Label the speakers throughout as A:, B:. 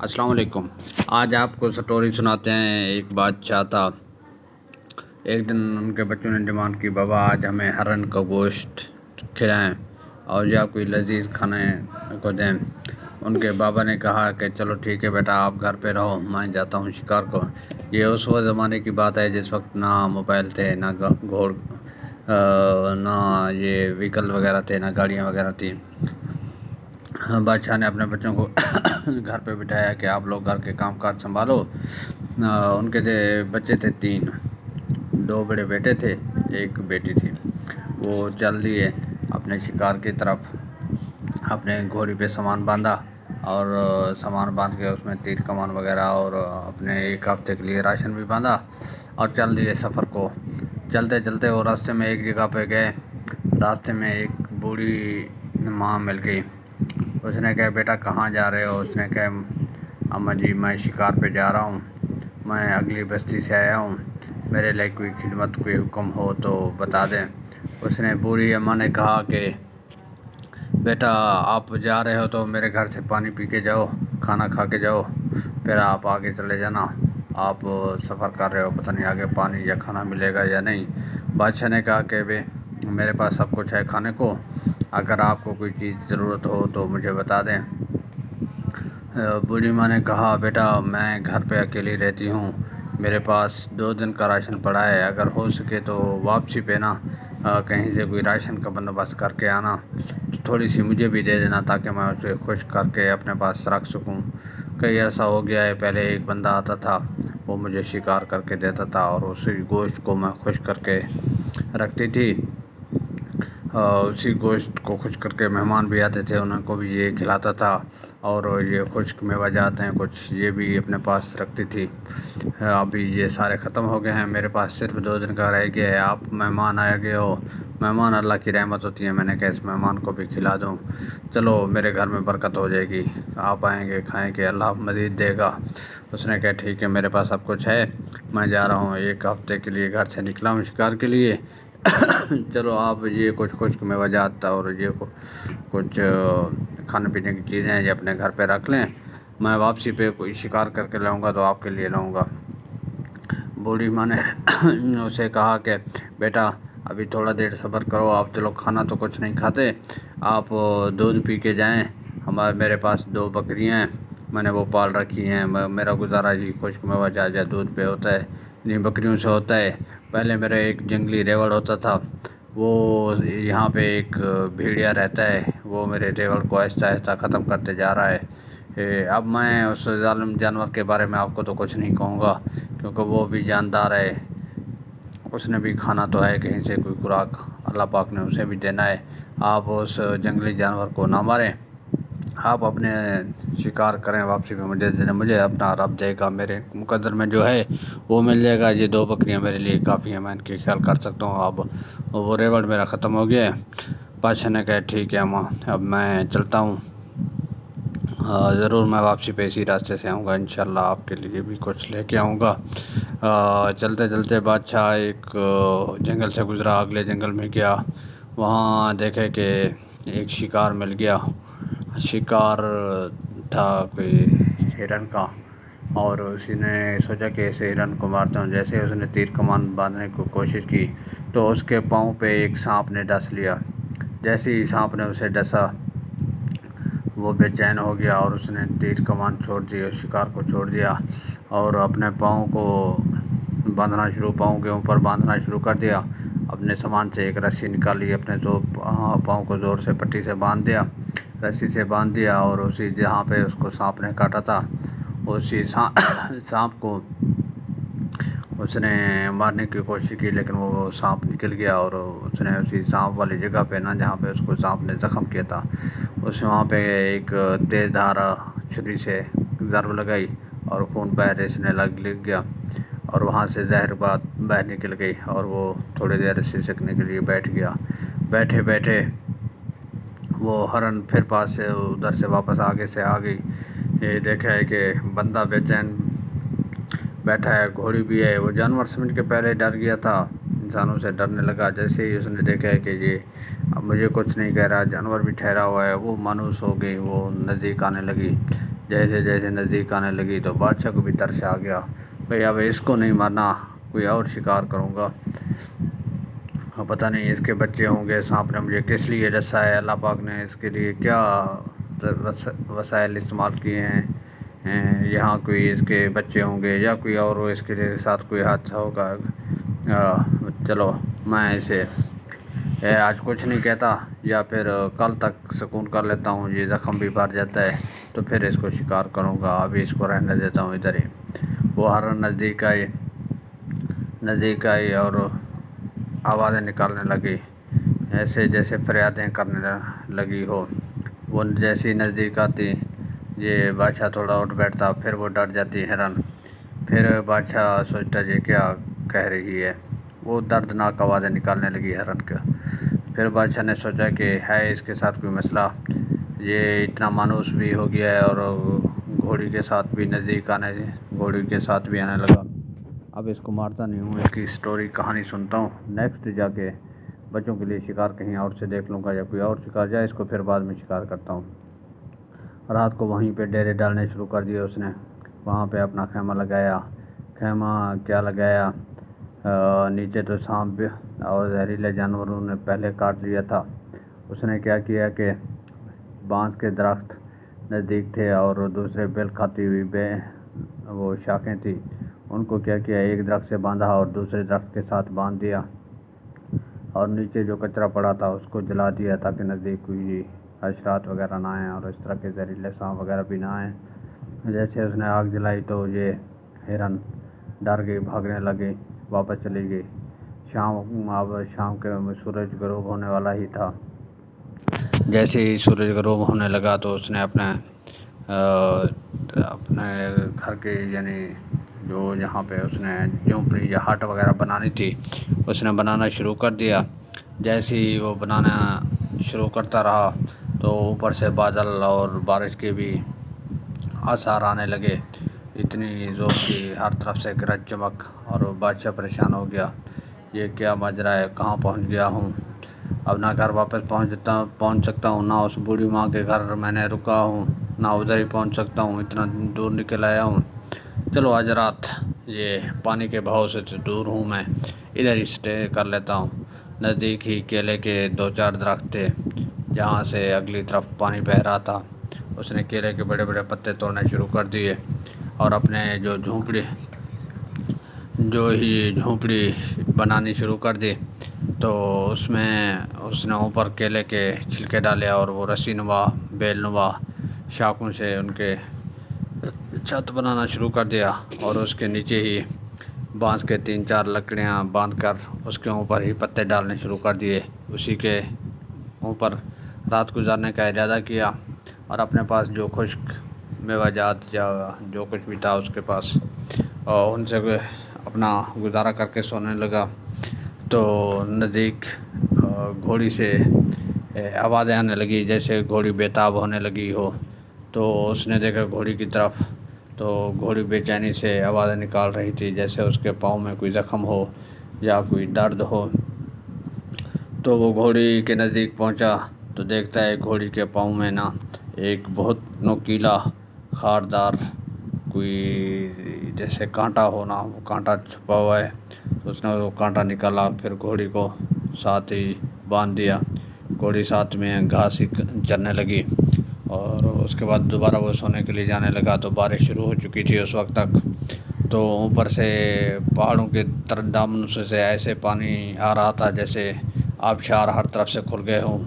A: السلام علیکم۔ آج آپ کو سٹوری سناتے ہیں۔ ایک بادشاہ تھا۔ ایک دن ان کے بچوں نے ڈیمانڈ کی، بابا آج ہمیں ہرن کا گوشت کھلائیں اور یا کوئی لذیذ کھانے کو دیں۔ ان کے بابا نے کہا کہ چلو ٹھیک ہے بیٹا، آپ گھر پہ رہو، میں جاتا ہوں شکار کو۔ یہ اس وقت زمانے کی بات ہے جس وقت نہ موبائل تھے، نہ یہ وہیکل وغیرہ تھے، نہ گاڑیاں وغیرہ تھیں۔ بادشاہ نے اپنے بچوں کو گھر پہ بٹھایا کہ آپ لوگ گھر کے کام کاج سنبھالو۔ ان کے بچے تھے 3، 2 بڑے بیٹے تھے، 1 بیٹی تھی۔ وہ چل دیے اپنے شکار کی طرف۔ اپنے گھوڑی پہ سامان باندھا اور سامان باندھ کے اس میں تیر کمان وغیرہ اور اپنے 1 ہفتے کے لیے راشن بھی باندھا اور چل دیے سفر کو۔ چلتے چلتے وہ راستے میں ایک جگہ پہ گئے۔ راستے میں ایک بوڑھی ماں مل گئی۔ اس نے کہا بیٹا کہاں جا رہے ہو؟ اس نے کہا اماں جی میں شکار پہ جا رہا ہوں، میں اگلی بستی سے آیا ہوں، میرے لیے کوئی خدمت کوئی حکم ہو تو بتا دیں۔ اس نے بوڑھی اماں نے کہا کہ بیٹا آپ جا رہے ہو تو میرے گھر سے پانی پی کے جاؤ، کھانا کھا کے جاؤ، پھر آپ آگے چلے جانا۔ آپ سفر کر رہے ہو، پتہ نہیں آگے پانی یا کھانا ملے گا یا نہیں۔ بادشاہ نے کہا کہ میرے پاس سب کچھ ہے کھانے کو، اگر آپ کو کوئی چیز ضرورت ہو تو مجھے بتا دیں۔ بوڑھی ماں نے کہا بیٹا میں گھر پہ اکیلی رہتی ہوں، میرے پاس 2 دن کا راشن پڑا ہے، اگر ہو سکے تو واپسی پہ نا کہیں سے کوئی راشن کا بندوبست کر کے آنا، تھوڑی سی مجھے بھی دے دینا تاکہ میں اسے خشک کر کے اپنے پاس رکھ سکوں۔ کئی عرصہ ہو گیا ہے، پہلے ایک بندہ آتا تھا، وہ مجھے شکار کر کے دیتا تھا اور اسی گوشت کو میں خشک کر کے رکھتی تھی۔ اسی گوشت کو خشک کر کے مہمان بھی آتے تھے، ان کو بھی یہ کھلاتا تھا اور یہ خشک میوہ جات ہیں کچھ یہ بھی اپنے پاس رکھتی تھی۔ ابھی یہ سارے ختم ہو گئے ہیں، میرے پاس صرف 2 دن کا رہ گیا ہے، آپ مہمان آئے گئے ہو، مہمان اللہ کی رحمت ہوتی ہے، میں نے کہا اس مہمان کو بھی کھلا دوں، چلو میرے گھر میں برکت ہو جائے گی، آپ آئیں گے کھائیں گے اللہ مزید دے گا۔ اس نے کہا ٹھیک ہے میرے پاس سب کچھ ہے، میں جا رہا ہوں، 1 ہفتے کے لیے گھر سے نکلا ہوں شکار کے لیے، چلو آپ یہ کچھ خشک میوہ جات اور یہ کچھ کھانے پینے کی چیزیں یہ اپنے گھر پہ رکھ لیں، میں واپسی پہ کوئی شکار کر کے لاؤں گا تو آپ کے لیے لاؤں گا۔ بوڑھی ماں نے اسے کہا کہ بیٹا ابھی تھوڑا دیر صبر کرو، آپ چلو کھانا تو کچھ نہیں کھاتے، آپ دودھ پی کے جائیں، میرے پاس 2 بکریاں ہیں، میں نے وہ پال رکھی ہیں، میرا گزارا جی خشک میوہ جات یا دودھ پہ ہوتا ہے، انہیں بکریوں سے ہوتا ہے۔ پہلے میرا ایک جنگلی ریوڑ ہوتا تھا، وہ یہاں پہ ایک بھیڑیا رہتا ہے، وہ میرے ریوڑ کو آہستہ آہستہ ختم کرتے جا رہا ہے۔ اب میں اس ظالم جانور کے بارے میں آپ کو تو کچھ نہیں کہوں گا کیونکہ وہ بھی جاندار ہے، اس نے بھی کھانا تو ہے کہیں سے کوئی خوراک، اللہ پاک نے اسے بھی دینا ہے، آپ اس جنگلی جانور کو نہ ماریں، آپ اپنے شکار کریں، واپسی پہ مجھے اپنا رب دے گا، میرے مقدر میں جو ہے وہ مل جائے گا، یہ 2 بکریاں میرے لیے کافی ہیں، میں ان کی خیال کر سکتا ہوں، اب وہ ریوڑ میرا ختم ہو گیا ہے۔ بادشاہ نے کہا ٹھیک ہے اماں اب میں چلتا ہوں، ضرور میں واپسی پہ اسی راستے سے آؤں گا، انشاءاللہ آپ کے لیے بھی کچھ لے کے آؤں گا۔ چلتے چلتے بادشاہ ایک جنگل سے گزرا، اگلے جنگل میں گیا، وہاں دیکھے کہ ایک شکار مل گیا، شکار تھا کوئی ہرن کا، اور اسی نے سوچا کہ اسے ہرن کو مارتا ہوں، جیسے اس نے تیر کمان باندھنے کی کوشش کی تو اس کے پاؤں پہ ایک سانپ نے ڈس لیا، جیسے ہی سانپ نے اسے ڈسا وہ بے چین ہو گیا اور اس نے تیر کمان چھوڑ دی، شکار کو چھوڑ دیا اور اپنے پاؤں کے اوپر باندھنا شروع کر دیا، اپنے سامان سے ایک رسی نکالی، اپنے پاؤں کو زور سے پٹی سے باندھ دیا، رسی سے باندھ دیا، اور اسی جہاں پہ اس کو سانپ نے کاٹا تھا اسی سانپ کو اس نے مارنے کی کوشش کی، لیکن وہ سانپ نکل گیا اور اس نے اسی سانپ والی جگہ پہ نا جہاں پہ اس کو سانپ نے زخم کیا تھا، اس نے وہاں پہ ایک تیز دھار چھری سے ضرب لگائی اور خون بہنے لگ گیا اور وہاں سے زہر باہر نکل گئی اور وہ تھوڑی دیر سسکنے کے لیے بیٹھ گیا۔ بیٹھے بیٹھے وہ ہرن پھر پاس سے ادھر سے واپس آگے سے آ گئی، یہ دیکھا ہے کہ بندہ بے چین بیٹھا ہے، گھوڑی بھی ہے، وہ جانور سمجھ کے پہلے ڈر گیا تھا، انسانوں سے ڈرنے لگا، جیسے ہی اس نے دیکھا ہے کہ یہ اب مجھے کچھ نہیں کہہ رہا، جانور بھی ٹھہرا ہوا ہے، وہ مانوس ہو گئی، وہ نزدیک آنے لگی، جیسے جیسے نزدیک آنے لگی تو بادشاہ کو بھی ترس آ گیا، بھئی اب اس کو نہیں مارنا، کوئی اور شکار کروں گا، پتہ نہیں اس کے بچے ہوں گے، سانپ نے مجھے کس لیے ڈسا ہے، اللہ پاک نے اس کے لیے کیا وسائل استعمال کیے ہیں، یہاں کوئی اس کے بچے ہوں گے یا کوئی اور اس کے ساتھ کوئی حادثہ ہوگا، چلو میں اسے آج کچھ نہیں کہتا، یا پھر کل تک سکون کر لیتا ہوں، یہ زخم بھی بھر جاتا ہے تو پھر اس کو شکار کروں گا، ابھی اس کو رہنے دیتا ہوں ادھر ہی۔ وہ ہرن نزدیک آئی اور آوازیں نکالنے لگی، ایسے جیسے فریادیں کرنے لگی ہو۔ وہ جیسی نزدیک آتی یہ بادشاہ تھوڑا اٹھ بیٹھتا، پھر وہ ڈر جاتی ہرن، پھر بادشاہ سوچتا یہ کیا کہہ رہی ہے، وہ دردناک آوازیں نکالنے لگی ہرن کا۔ پھر بادشاہ نے سوچا کہ ہے اس کے ساتھ کوئی مسئلہ، یہ اتنا مانوس بھی ہو گیا ہے اور گھوڑی کے ساتھ بھی آنے لگا، اب اس کو مارتا نہیں ہوں، اس کی سٹوری کہانی سنتا ہوں، نیکسٹ جا کے بچوں کے لیے شکار کہیں اور سے دیکھ لوں گا، یا کوئی اور شکار جائے اس کو پھر بعد میں شکار کرتا ہوں۔ رات کو وہیں پہ ڈیرے ڈالنے شروع کر دیے اس نے، وہاں پہ اپنا خیمہ لگایا، خیمہ کیا لگایا، نیچے تو سانپ اور زہریلے جانوروں نے پہلے کاٹ لیا تھا۔ اس نے کیا کیا کہ بانس کے درخت نزدیک تھے اور دوسرے بیل کھاتی ہوئی وہ شاخیں تھیں، ان کو کیا کیا ایک درخت سے باندھا اور دوسرے درخت کے ساتھ باندھ دیا، اور نیچے جو کچرا پڑا تھا اس کو جلا دیا تاکہ نزدیک کوئی حشرات وغیرہ نہ آئیں اور اس طرح کے زہریلے سانپ وغیرہ بھی نہ آئیں۔ جیسے اس نے آگ جلائی تو یہ ہرن ڈر گئی، بھاگنے لگی، واپس چلی گئی۔ شام کے سورج غروب ہونے والا ہی تھا، جیسے ہی سورج غروب ہونے لگا تو اس نے اپنے گھر کے یعنی جو جہاں پہ اس نے جھونپڑی یا ہٹ وغیرہ بنانی تھی اس نے بنانا شروع کر دیا۔ جیسے ہی وہ بنانا شروع کرتا رہا تو اوپر سے بادل اور بارش کے بھی آثار آنے لگے، اتنی زور کی ہر طرف سے گرج چمک، اور بادشاہ پریشان ہو گیا، یہ کیا ماجرا ہے، کہاں پہنچ گیا ہوں، اب نہ گھر واپس پہنچ سکتا ہوں، نہ اس بوڑھی ماں کے گھر میں نے رکا ہوں، نہ ادھر ہی پہنچ سکتا ہوں، اتنا دور نکل آیا ہوں، چلو آج رات یہ پانی کے بہاؤ سے دور ہوں، میں ادھر ہی سٹے کر لیتا ہوں۔ نزدیک ہی کیلے کے 2-4 درخت تھے جہاں سے اگلی طرف پانی بہہ رہا تھا، اس نے کیلے کے بڑے بڑے پتے توڑنے شروع کر دیے اور اپنے جو جھونپڑی بنانی شروع کر دی، تو اس نے اوپر کیلے کے چھلکے ڈالے اور وہ رسی نما بیل نما شاخوں سے ان کے چھت بنانا شروع کر دیا، اور اس کے نیچے ہی بانس کے 3-4 لکڑیاں باندھ کر اس کے اوپر ہی پتے ڈالنے شروع کر دیے، اسی کے اوپر رات گزارنے کا ارادہ کیا، اور اپنے پاس جو خشک میوہ جات یا جو کچھ بھی تھا اس کے پاس ان سے اپنا گزارا کر کے سونے لگا۔ تو نزدیک گھوڑی سے آوازیں آنے لگی، جیسے گھوڑی بےتاب ہونے لگی ہو، تو اس نے دیکھا گھوڑی کی طرف، تو گھوڑی بے چینی سے آوازیں نکال رہی تھی جیسے اس کے پاؤں میں کوئی زخم ہو یا کوئی درد ہو۔ تو وہ گھوڑی کے نزدیک پہنچا تو دیکھتا ہے گھوڑی کے پاؤں میں ایک بہت نوکیلا خاردار کوئی جیسے کانٹا ہونا، وہ کانٹا چھپا ہوا ہے، تو اس نے وہ کانٹا نکالا، پھر گھوڑی کو ساتھ ہی باندھ دیا، گھوڑی ساتھ میں گھاس ہی چرنے لگی، اور اس کے بعد دوبارہ وہ سونے کے لیے جانے لگا تو بارش شروع ہو چکی تھی اس وقت تک، تو اوپر سے پہاڑوں کے دامنوں سے ایسے پانی آ رہا تھا جیسے آبشار ہر طرف سے کھل گئے ہوں،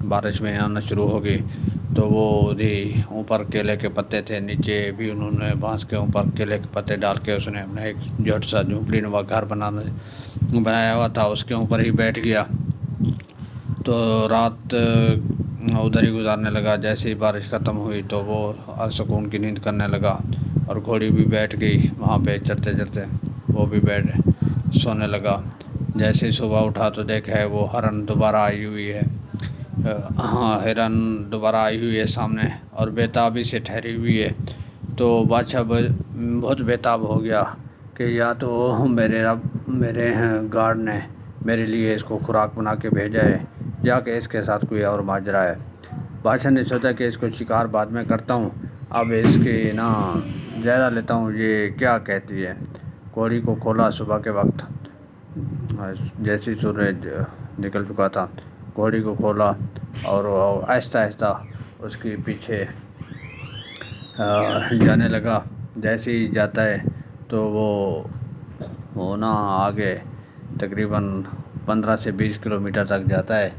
A: بارش میں آنا شروع ہو گئی، تو وہ اوپر کیلے کے پتے تھے، نیچے بھی انہوں نے بانس کے اوپر کیلے کے پتے ڈال کے اس نے اپنا ایک جھوٹ سا جھونپڑی نما گھر بنایا ہوا تھا، اس کے اوپر ہی بیٹھ گیا، تو رات ادھر ہی گزارنے لگا۔ جیسے ہی بارش ختم ہوئی تو وہ سکون کی نیند کرنے لگا، اور گھوڑی بھی بیٹھ گئی وہاں پہ چرتے چرتے، وہ بھی سونے لگا۔ جیسے ہی صبح اٹھا تو دیکھا ہے وہ ہرن دوبارہ آئی ہوئی ہے، ہرن دوبارہ آئی ہوئی ہے سامنے اور بےتابی سے ٹھہری ہوئی ہے، تو بادشاہ بہت بےتاب ہو گیا کہ یا تو میرے گارڈ نے میرے لیے اس کو خوراک بنا کے بھیجا ہے یا کہ اس کے ساتھ کوئی اور ماجرا ہے۔ بادشاہ نے سوچا کہ اس کو شکار بعد میں کرتا ہوں، اب اس کی نا جائزہ لیتا ہوں یہ کیا کہتی ہے۔ گھوڑی کو کھولا صبح کے وقت، جیسی سورج نکل چکا تھا، گھوڑی کو کھولا اور وہ آہستہ آہستہ اس کے پیچھے جانے لگا۔ جیسے ہی جاتا ہے تو وہ نا آگے تقریباً 15 سے 20 کلومیٹر تک جاتا ہے۔